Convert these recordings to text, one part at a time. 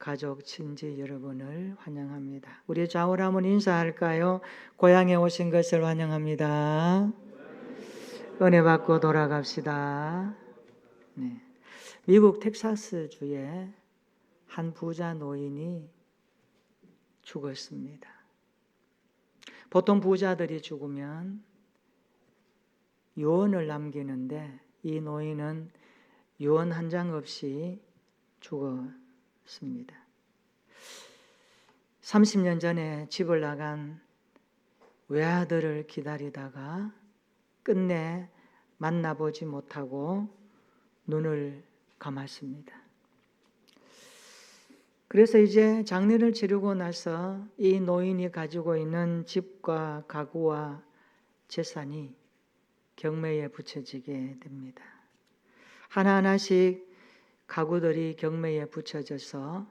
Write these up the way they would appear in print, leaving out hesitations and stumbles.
가족, 친지 여러분을 환영합니다. 우리 좌우로 한번 인사할까요? 고향에 오신 것을 환영합니다. 은혜 받고 돌아갑시다. 네. 미국 텍사스주에 한 부자 노인이 죽었습니다. 보통 부자들이 죽으면 유언을 남기는데 이 노인은 유언 한 장 없이 죽었습니다. 30년 전에 집을 나간 외아들을 기다리다가 끝내 만나보지 못하고 눈을 감았습니다. 그래서 이제 장례를 치르고 나서 이 노인이 가지고 있는 집과 가구와 재산이 경매에 붙여지게 됩니다. 하나하나씩 가구들이 경매에 붙여져서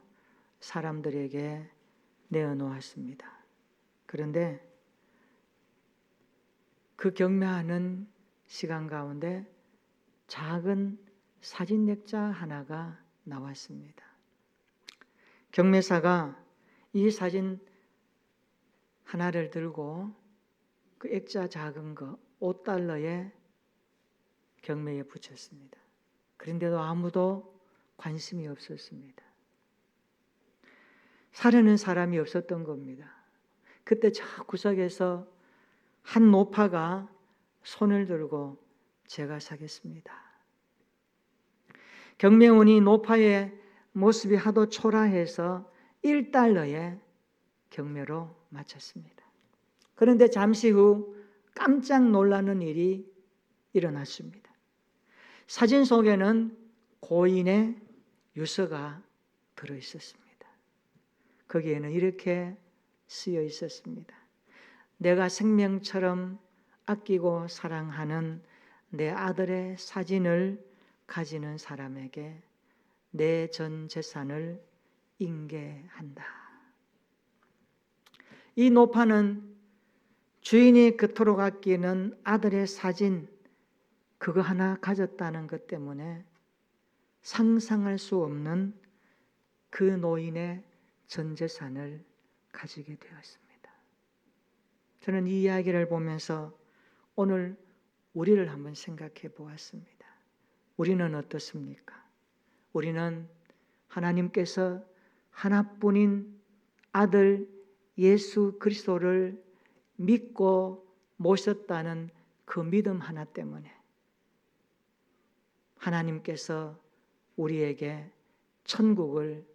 사람들에게 내어놓았습니다. 그런데 그 경매하는 시간 가운데 작은 사진 액자 하나가 나왔습니다. 경매사가 이 사진 하나를 들고 그 액자 작은 거 $5에 경매에 붙였습니다. 그런데도 아무도 관심이 없었습니다. 사려는 사람이 없었던 겁니다. 그때 저 구석에서 한 노파가 손을 들고 제가 사겠습니다. 경매원이 노파의 모습이 하도 초라해서 $1에 경매로 마쳤습니다. 그런데 잠시 후 깜짝 놀라는 일이 일어났습니다. 사진 속에는 고인의 유서가 들어있었습니다. 거기에는 이렇게 쓰여 있었습니다. 내가 생명처럼 아끼고 사랑하는 내 아들의 사진을 가지는 사람에게 내 전 재산을 인계한다. 이 노파는 주인이 그토록 아끼는 아들의 사진 그거 하나 가졌다는 것 때문에 상상할 수 없는 그 노인의 전 재산을 가지게 되었습니다. 저는 이 이야기를 보면서 오늘 우리를 한번 생각해 보았습니다. 우리는 어떻습니까? 우리는 하나님께서 하나뿐인 아들 예수 그리스도를 믿고 모셨다는 그 믿음 하나 때문에 하나님께서 우리에게 천국을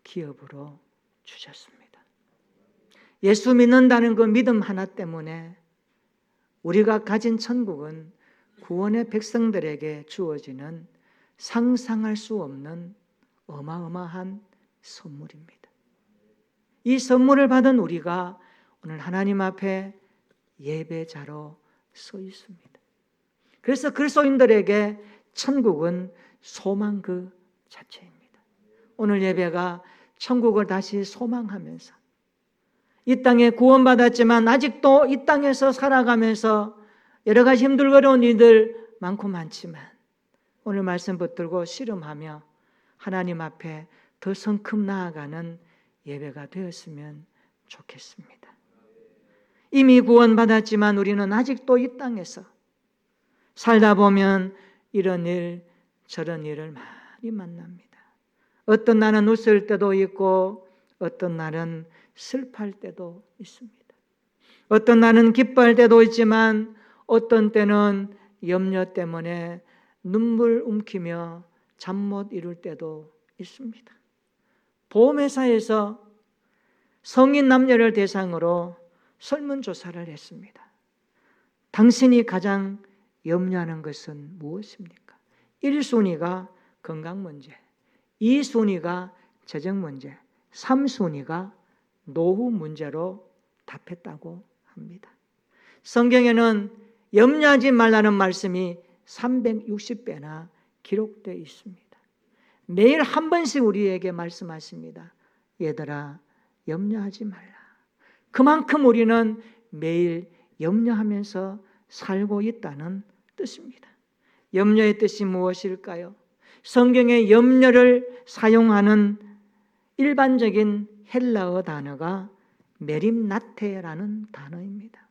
기업으로 주셨습니다. 예수 믿는다는 그 믿음 하나 때문에 우리가 가진 천국은 구원의 백성들에게 주어지는 상상할 수 없는 어마어마한 선물입니다. 이 선물을 받은 우리가 오늘 하나님 앞에 예배자로 서 있습니다. 그래서 그리스도인들에게 천국은 소망 그 자체입니다. 오늘 예배가 천국을 다시 소망하면서 이 땅에 구원받았지만 아직도 이 땅에서 살아가면서 여러 가지 힘들고 어려운 일들 많고 많지만 오늘 말씀 붙들고 씨름하며 하나님 앞에 더 성큼 나아가는 예배가 되었으면 좋겠습니다. 이미 구원받았지만 우리는 아직도 이 땅에서 살다 보면 이런 일 저런 일을 많이 만납니다. 어떤 날은 웃을 때도 있고 어떤 날은 슬퍼할 때도 있습니다. 어떤 날은 기뻐할 때도 있지만 어떤 때는 염려 때문에 눈물 움키며 잠 못 이룰 때도 있습니다. 보험회사에서 성인 남녀를 대상으로 설문조사를 했습니다. 당신이 가장 염려하는 것은 무엇입니까? 1순위가 건강 문제, 2순위가 재정 문제, 3순위가 노후 문제로 답했다고 합니다. 성경에는 염려하지 말라는 말씀이 360배나 기록되어 있습니다. 매일 한 번씩 우리에게 말씀하십니다. 얘들아, 염려하지 말라. 그만큼 우리는 매일 염려하면서 살고 있다는 뜻입니다. 염려의 뜻이 무엇일까요? 성경에 염려를 사용하는 일반적인 헬라어 단어가 메림나테라는 단어입니다.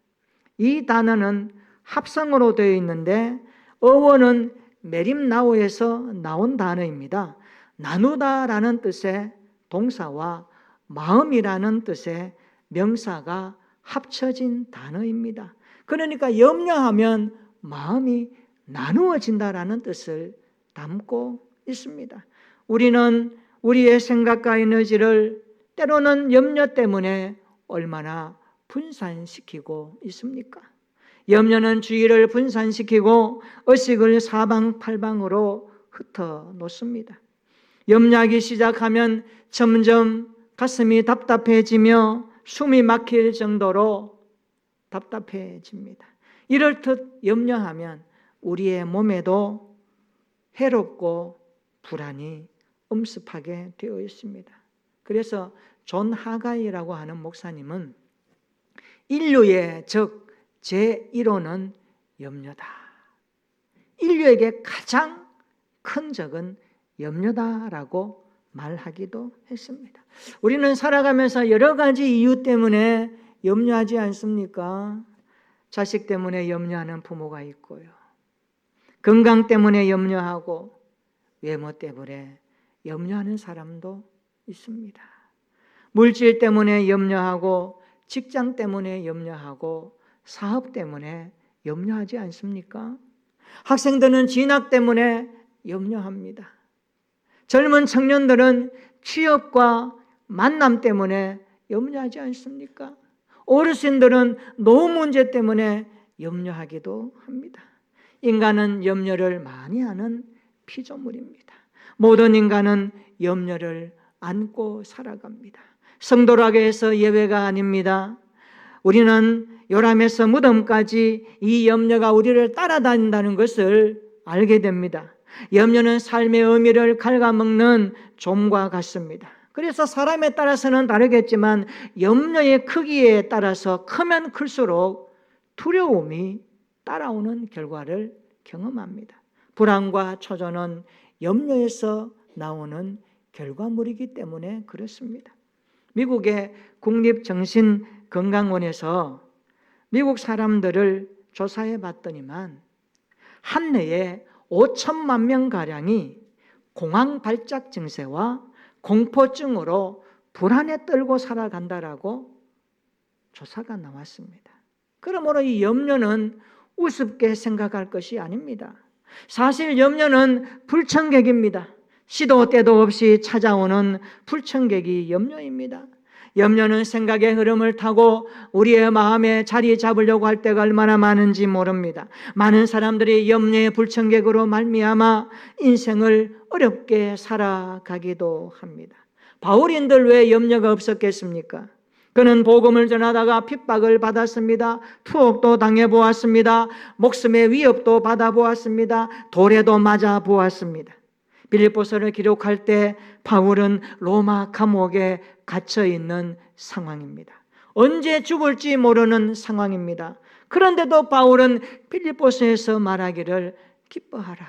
이 단어는 합성어로 되어 있는데 어원은 메림나오에서 나온 단어입니다. 나누다라는 뜻의 동사와 마음이라는 뜻의 명사가 합쳐진 단어입니다. 그러니까 염려하면 마음이 나누어진다라는 뜻을 담고 있습니다. 우리는 우리의 생각과 에너지를 때로는 염려 때문에 얼마나 분산시키고 있습니까? 염려는 주의를 분산시키고 의식을 사방팔방으로 흩어놓습니다. 염려하기 시작하면 점점 가슴이 답답해지며 숨이 막힐 정도로 답답해집니다. 이렇듯 염려하면 우리의 몸에도 해롭고 불안이 엄습하게 되어 있습니다. 그래서 존 하가이라고 하는 목사님은 인류의 적 제1호는 염려다. 인류에게 가장 큰 적은 염려다라고 말하기도 했습니다. 우리는 살아가면서 여러 가지 이유 때문에 염려하지 않습니까? 자식 때문에 염려하는 부모가 있고요. 건강 때문에 염려하고 외모 때문에 염려하는 사람도 있습니다. 물질 때문에 염려하고 직장 때문에 염려하고 사업 때문에 염려하지 않습니까? 학생들은 진학 때문에 염려합니다. 젊은 청년들은 취업과 만남 때문에 염려하지 않습니까? 어르신들은 노후 문제 때문에 염려하기도 합니다. 인간은 염려를 많이 하는 피조물입니다. 모든 인간은 염려를 안고 살아갑니다. 성도라고 해서 예외가 아닙니다. 우리는 요람에서 무덤까지 이 염려가 우리를 따라다닌다는 것을 알게 됩니다. 염려는 삶의 의미를 갉아먹는 좀과 같습니다. 그래서 사람에 따라서는 다르겠지만 염려의 크기에 따라서 크면 클수록 두려움이 따라오는 결과를 경험합니다. 불안과 초조는 염려에서 나오는 결과물이기 때문에 그렇습니다. 미국의 국립정신건강원에서 미국 사람들을 조사해 봤더니만 한 해에 5천만 명가량이 공황발작 증세와 공포증으로 불안에 떨고 살아간다라고 조사가 나왔습니다. 그러므로 이 염려는 우습게 생각할 것이 아닙니다. 사실 염려는 불청객입니다. 시도 때도 없이 찾아오는 불청객이 염려입니다. 염려는 생각의 흐름을 타고 우리의 마음에 자리 잡으려고 할 때가 얼마나 많은지 모릅니다. 많은 사람들이 염려의 불청객으로 말미암아 인생을 어렵게 살아가기도 합니다. 바울인들 왜 염려가 없었겠습니까? 그는 복음을 전하다가 핍박을 받았습니다. 투옥도 당해보았습니다. 목숨의 위협도 받아보았습니다. 돌에도 맞아보았습니다. 빌립보서를 기록할 때 바울은 로마 감옥에 갇혀 있는 상황입니다. 언제 죽을지 모르는 상황입니다. 그런데도 바울은 빌립보서에서 말하기를 기뻐하라,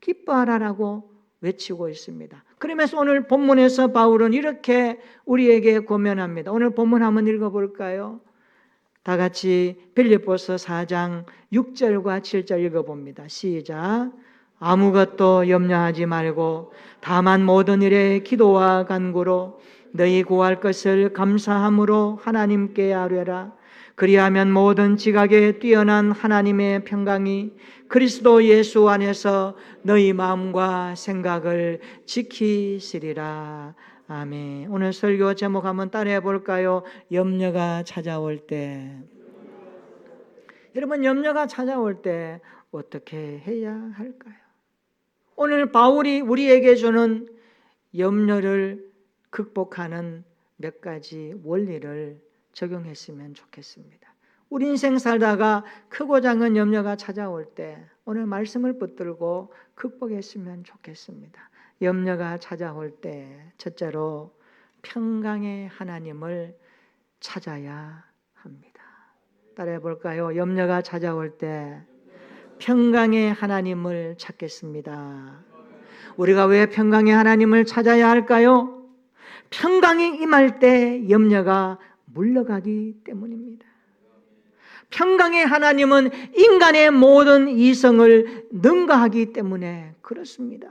기뻐하라라고 외치고 있습니다. 그러면서 오늘 본문에서 바울은 이렇게 우리에게 고면합니다. 오늘 본문 한번 읽어볼까요? 다 같이 빌립보서 4장 6절과 7절 읽어봅니다. 시작. 아무것도 염려하지 말고 다만 모든 일에 기도와 간구로 너희 구할 것을 감사함으로 하나님께 아뢰라. 그리하면 모든 지각에 뛰어난 하나님의 평강이 그리스도 예수 안에서 너희 마음과 생각을 지키시리라. 아멘. 오늘 설교 제목 한번 따라해 볼까요? 염려가 찾아올 때. 여러분, 염려가 찾아올 때 어떻게 해야 할까요? 오늘 바울이 우리에게 주는 염려를 극복하는 몇 가지 원리를 적용했으면 좋겠습니다. 우리 인생 살다가 크고 작은 염려가 찾아올 때 오늘 말씀을 붙들고 극복했으면 좋겠습니다. 염려가 찾아올 때 첫째로 평강의 하나님을 찾아야 합니다. 따라해 볼까요? 염려가 찾아올 때 평강의 하나님을 찾겠습니다. 우리가 왜 평강의 하나님을 찾아야 할까요? 평강이 임할 때 염려가 물러가기 때문입니다. 평강의 하나님은 인간의 모든 이성을 능가하기 때문에 그렇습니다.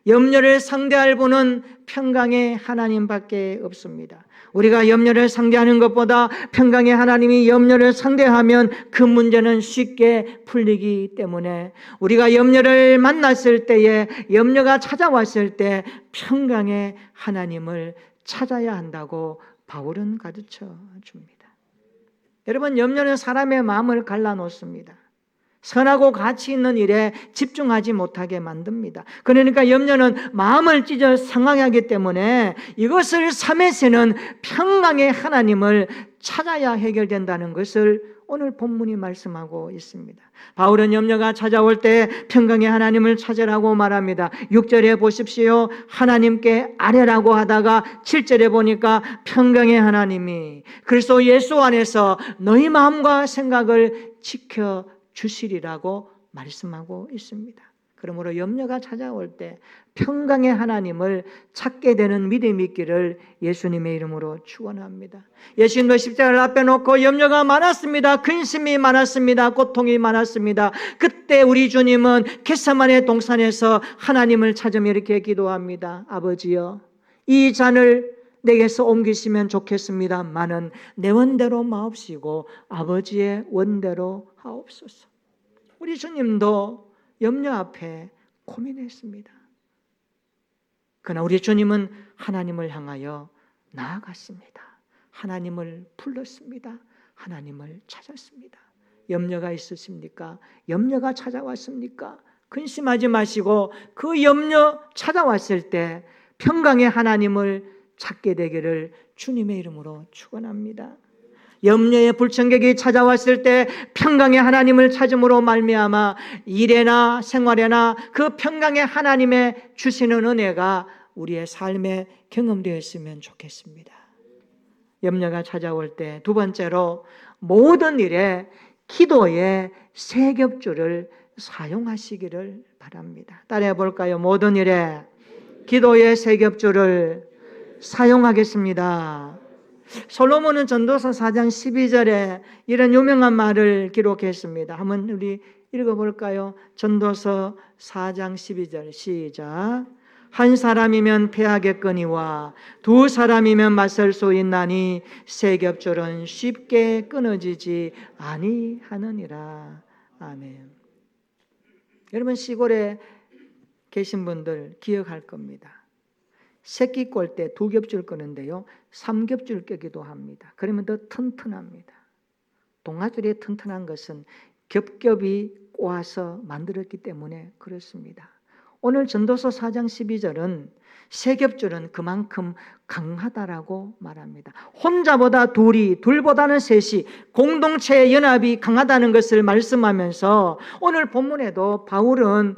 염려를 상대할 분은 평강의 하나님밖에 없습니다. 우리가 염려를 상대하는 것보다 평강의 하나님이 염려를 상대하면 그 문제는 쉽게 풀리기 때문에 우리가 염려를 만났을 때에, 염려가 찾아왔을 때 평강의 하나님을 찾아야 한다고 바울은 가르쳐 줍니다. 여러분, 염려는 사람의 마음을 갈라놓습니다. 선하고 가치 있는 일에 집중하지 못하게 만듭니다. 그러니까 염려는 마음을 찢어 상하게 하기 때문에 이것을 삼에서는 평강의 하나님을 찾아야 해결된다는 것을 오늘 본문이 말씀하고 있습니다. 바울은 염려가 찾아올 때 평강의 하나님을 찾으라고 말합니다. 6절에 보십시오. 하나님께 아뢰라고 하다가 7절에 보니까 평강의 하나님이 그리스도 예수 안에서 너희 마음과 생각을 지켜 주시리라고 말씀하고 있습니다. 그러므로 염려가 찾아올 때 평강의 하나님을 찾게 되는 믿음이 있기를 예수님의 이름으로 축원합니다. 예수님도 십자가를 앞에 놓고 염려가 많았습니다. 근심이 많았습니다. 고통이 많았습니다. 그때 우리 주님은 겟세마네 동산에서 하나님을 찾으며 이렇게 기도합니다. 아버지여, 이 잔을 내게서 옮기시면 좋겠습니다마는 내 원대로 마옵시고 아버지의 원대로 하옵소서. 우리 주님도 염려 앞에 고민했습니다. 그러나 우리 주님은 하나님을 향하여 나아갔습니다. 하나님을 불렀습니다. 하나님을 찾았습니다. 염려가 있으십니까? 염려가 찾아왔습니까? 근심하지 마시고 그 염려 찾아왔을 때 평강의 하나님을 찾게 되기를 주님의 이름으로 축원합니다. 염려의 불청객이 찾아왔을 때 평강의 하나님을 찾음으로 말미암아 일에나 생활에나 그 평강의 하나님의 주시는 은혜가 우리의 삶에 경험되었으면 좋겠습니다. 염려가 찾아올 때 두 번째로 모든 일에 기도의 세 겹줄을 사용하시기를 바랍니다. 따라해 볼까요? 모든 일에 기도의 세 겹줄을 사용하겠습니다. 솔로몬은 전도서 4장 12절에 이런 유명한 말을 기록했습니다. 한번 우리 읽어볼까요? 전도서 4장 12절 시작. 한 사람이면 패하겠거니와 두 사람이면 맞설 수 있나니 세 겹줄은 쉽게 끊어지지 아니하느니라. 아멘. 여러분, 시골에 계신 분들 기억할 겁니다. 새끼 꼴 때 두 겹줄 끄는데요, 3겹줄 끄기도 합니다. 그러면 더 튼튼합니다. 동아줄이 튼튼한 것은 겹겹이 꼬아서 만들었기 때문에 그렇습니다. 오늘 전도서 4장 12절은 세 겹줄은 그만큼 강하다라고 말합니다. 혼자보다 둘이, 둘보다는 셋이 공동체의 연합이 강하다는 것을 말씀하면서 오늘 본문에도 바울은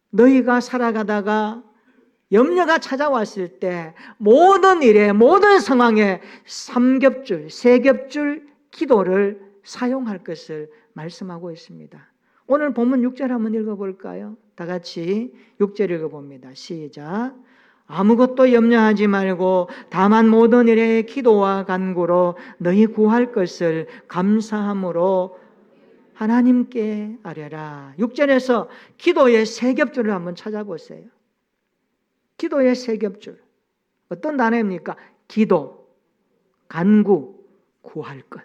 너희가 살아가다가 염려가 찾아왔을 때 모든 일에, 모든 상황에 3겹줄, 3겹줄 기도를 사용할 것을 말씀하고 있습니다. 오늘 본문 6절 한번 읽어볼까요? 다 같이 6절 읽어봅니다. 시작. 아무것도 염려하지 말고 다만 모든 일에 기도와 간구로 너희 구할 것을 감사함으로 하나님께 아뢰라. 6절에서 기도의 세 겹줄을 한번 찾아보세요. 기도의 세 겹줄. 어떤 단어입니까? 기도, 간구, 구할 것.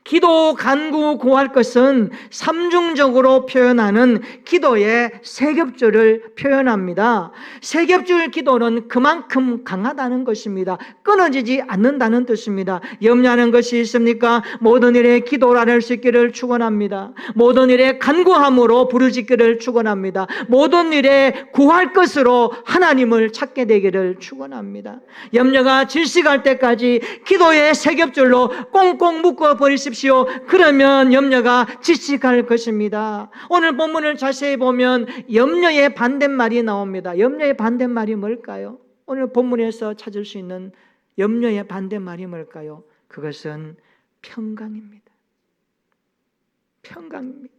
기도, 간구, 구할 것은 삼중적으로 표현하는 기도의 세 겹줄을 표현합니다. 세 겹줄 기도는 그만큼 강하다는 것입니다. 끊어지지 않는다는 뜻입니다. 염려하는 것이 있습니까? 모든 일에 기도를 할 수 있기를 축원합니다. 모든 일에 간구함으로 부르짖기를 축원합니다. 모든 일에 구할 것으로 하나님을 찾게 되기를 축원합니다. 염려가 질식할 때까지 기도의 세 겹줄로 꽁꽁 묶어 버리십시오. 그러면 염려가 질식할 것입니다. 오늘 본문을 자세히 보면 염려의 반대말이 나옵니다. 염려의 반대말이 뭘까요? 오늘 본문에서 찾을 수 있는 염려의 반대말이 뭘까요? 그것은 평강입니다. 평강입니다.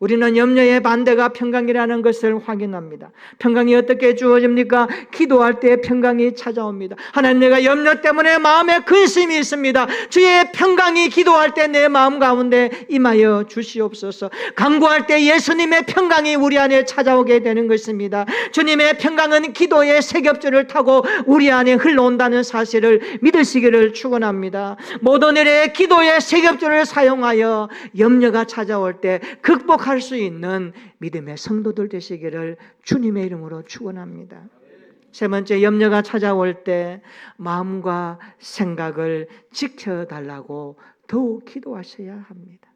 우리는 염려의 반대가 평강이라는 것을 확인합니다. 평강이 어떻게 주어집니까? 기도할 때 평강이 찾아옵니다. 하나님, 내가 염려 때문에 마음에 근심이 있습니다. 주의 평강이 기도할 때 내 마음 가운데 임하여 주시옵소서. 간구할 때 예수님의 평강이 우리 안에 찾아오게 되는 것입니다. 주님의 평강은 기도의 세겹줄을 타고 우리 안에 흘러온다는 사실을 믿으시기를 축원합니다. 모든 일에 기도의 세겹줄을 사용하여 염려가 찾아올 때 극복할 수 있는 믿음의 성도들 되시기를 주님의 이름으로 축원합니다. 세 번째, 염려가 찾아올 때 마음과 생각을 지켜달라고 더욱 기도하셔야 합니다.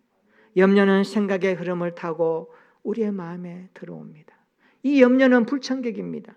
염려는 생각의 흐름을 타고 우리의 마음에 들어옵니다. 이 염려는 불청객입니다.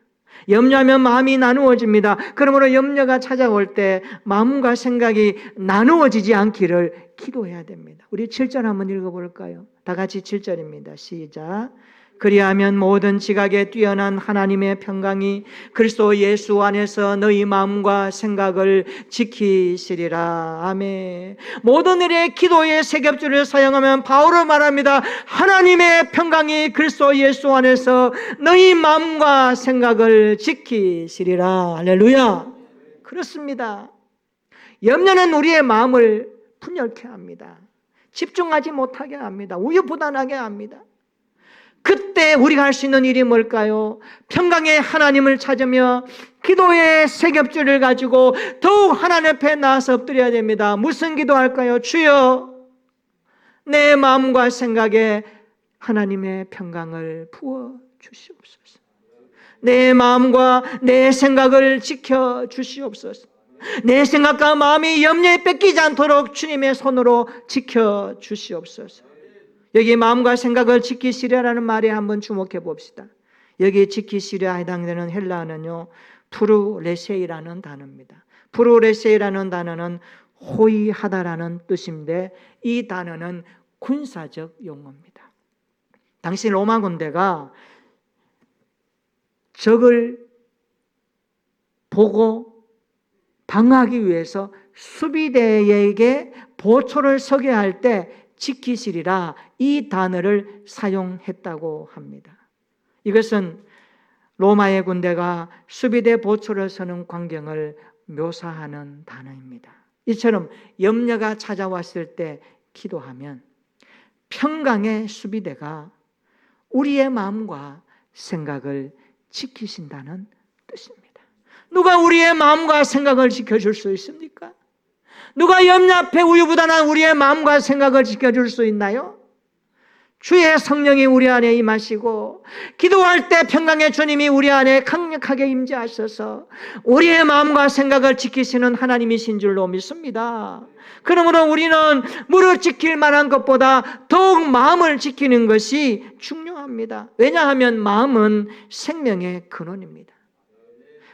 염려하면 마음이 나누어집니다. 그러므로 염려가 찾아올 때 마음과 생각이 나누어지지 않기를 기도해야 됩니다. 우리 7절 한번 읽어볼까요? 다 같이 7절입니다. 시작. 그리하면 모든 지각에 뛰어난 하나님의 평강이 그리스도 예수 안에서 너희 마음과 생각을 지키시리라. 아멘. 모든 일에 기도의 세겹줄을 사용하면 바울은 말합니다. 하나님의 평강이 그리스도 예수 안에서 너희 마음과 생각을 지키시리라. 할렐루야. 그렇습니다. 염려는 우리의 마음을 분열케 합니다. 집중하지 못하게 합니다. 우유부단하게 합니다. 그때 우리가 할 수 있는 일이 뭘까요? 평강의 하나님을 찾으며 기도의 세겹줄을 가지고 더욱 하나님 앞에 나아서 엎드려야 됩니다. 무슨 기도할까요? 주여, 내 마음과 생각에 하나님의 평강을 부어 주시옵소서. 내 마음과 내 생각을 지켜 주시옵소서. 내 생각과 마음이 염려에 뺏기지 않도록 주님의 손으로 지켜 주시옵소서. 여기 마음과 생각을 지키시려라는 말에 한번 주목해 봅시다. 여기 지키시려 해당되는 헬라어는요, 프루레세이라는 단어입니다. 프루레세이라는 단어는 호위하다라는 뜻인데 이 단어는 군사적 용어입니다. 당시 로마 군대가 적을 보고 방어하기 위해서 수비대에게 보초를 서게 할 때 지키시리라 이 단어를 사용했다고 합니다. 이것은 로마의 군대가 수비대 보초를 서는 광경을 묘사하는 단어입니다. 이처럼 염려가 찾아왔을 때 기도하면 평강의 수비대가 우리의 마음과 생각을 지키신다는 뜻입니다. 누가 우리의 마음과 생각을 지켜줄 수 있습니까? 누가 염려 앞에 우유부단한 우리의 마음과 생각을 지켜줄 수 있나요? 주의 성령이 우리 안에 임하시고 기도할 때 평강의 주님이 우리 안에 강력하게 임재하셔서 우리의 마음과 생각을 지키시는 하나님이신 줄로 믿습니다. 그러므로 우리는 무릇 지킬 만한 것보다 더욱 마음을 지키는 것이 중요합니다. 왜냐하면 마음은 생명의 근원입니다.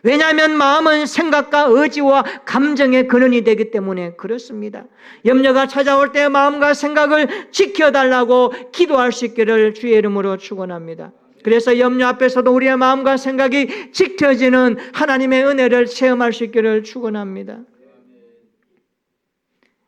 왜냐하면 마음은 생각과 의지와 감정의 근원이 되기 때문에 그렇습니다. 염려가 찾아올 때 마음과 생각을 지켜달라고 기도할 수 있기를 주의 이름으로 축원합니다. 그래서 염려 앞에서도 우리의 마음과 생각이 지켜지는 하나님의 은혜를 체험할 수 있기를 축원합니다.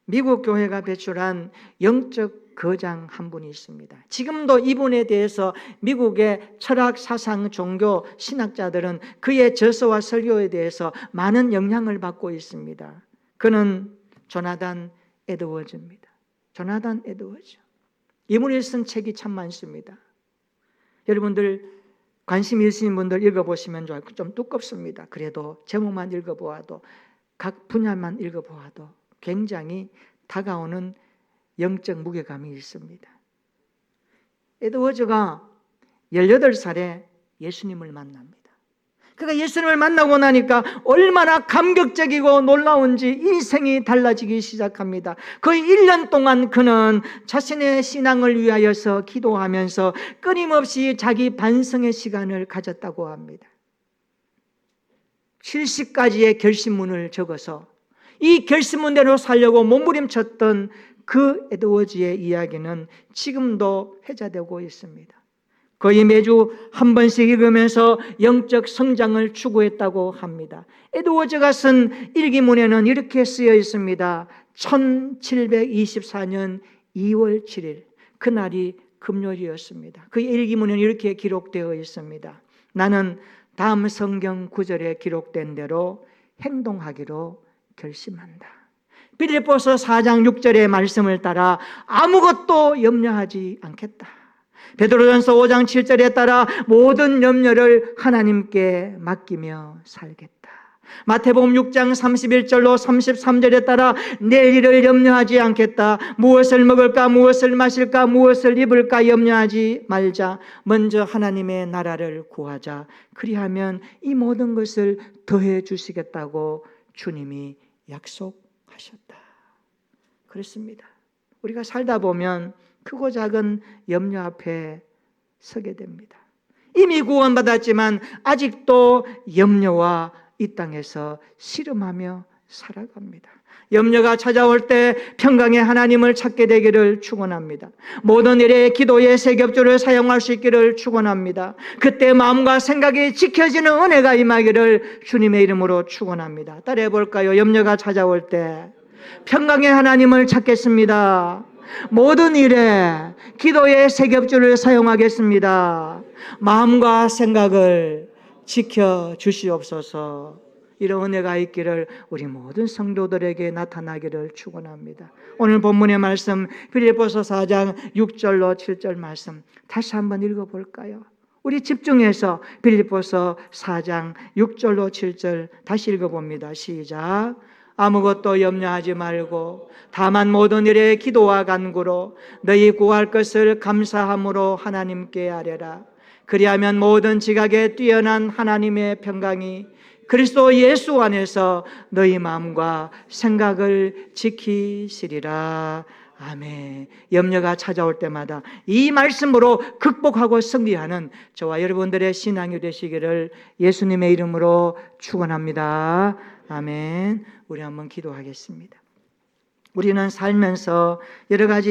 미국 교회가 배출한 영적 거장 한 분이 있습니다. 지금도 이분에 대해서 미국의 철학, 사상, 종교, 신학자들은 그의 저서와 설교에 대해서 많은 영향을 받고 있습니다. 그는 조나단 에드워즈입니다. 조나단 에드워즈. 이분이 쓴 책이 참 많습니다. 여러분들 관심 있으신 분들 읽어보시면 좋아요. 좀 두껍습니다. 그래도 제목만 읽어보아도 각 분야만 읽어보아도 굉장히 다가오는 영적 무게감이 있습니다. 에드워즈가 18살에 예수님을 만납니다. 그가 예수님을 만나고 나니까 얼마나 감격적이고 놀라운지 인생이 달라지기 시작합니다. 거의 1년 동안 그는 자신의 신앙을 위하여서 기도하면서 끊임없이 자기 반성의 시간을 가졌다고 합니다. 70가지의 결심문을 적어서 이 결심문대로 살려고 몸부림쳤던 그 에드워즈의 이야기는 지금도 회자되고 있습니다. 거의 매주 한 번씩 읽으면서 영적 성장을 추구했다고 합니다. 에드워즈가 쓴 일기문에는 이렇게 쓰여 있습니다. 1724년 2월 7일 그날이 금요일이었습니다. 그 일기문에는 이렇게 기록되어 있습니다. 나는 다음 성경 구절에 기록된 대로 행동하기로 결심한다. 빌립보서 4장 6절의 말씀을 따라 아무것도 염려하지 않겠다. 베드로전서 5장 7절에 따라 모든 염려를 하나님께 맡기며 살겠다. 마태복음 6장 31절로 33절에 따라 내일 일을 염려하지 않겠다. 무엇을 먹을까, 무엇을 마실까, 무엇을 입을까 염려하지 말자. 먼저 하나님의 나라를 구하자. 그리하면 이 모든 것을 더해 주시겠다고 주님이 약속하셨다. 그렇습니다. 우리가 살다 보면 크고 작은 염려 앞에 서게 됩니다. 이미 구원받았지만 아직도 염려와 이 땅에서 씨름하며 살아갑니다. 염려가 찾아올 때 평강의 하나님을 찾게 되기를 축원합니다. 모든 일에 기도의 세 겹줄을 사용할 수 있기를 축원합니다. 그때 마음과 생각이 지켜지는 은혜가 임하기를 주님의 이름으로 축원합니다. 따라해 볼까요? 염려가 찾아올 때 평강의 하나님을 찾겠습니다. 모든 일에 기도의 세 겹줄을 사용하겠습니다. 마음과 생각을 지켜 주시옵소서. 이런 은혜가 있기를 우리 모든 성도들에게 나타나기를 축원합니다. 오늘 본문의 말씀 빌립보서 4장 6절로 7절 말씀 다시 한번 읽어볼까요? 우리 집중해서 빌립보서 4장 6절로 7절 다시 읽어봅니다. 시작. 아무것도 염려하지 말고 다만 모든 일에 기도와 간구로 너희 구할 것을 감사함으로 하나님께 아뢰라. 그리하면 모든 지각에 뛰어난 하나님의 평강이 그리스도 예수 안에서 너희 마음과 생각을 지키시리라. 아멘. 염려가 찾아올 때마다 이 말씀으로 극복하고 승리하는 저와 여러분들의 신앙이 되시기를 예수님의 이름으로 축원합니다. 아멘. 우리 한번 기도하겠습니다. 우리는 살면서 여러 가지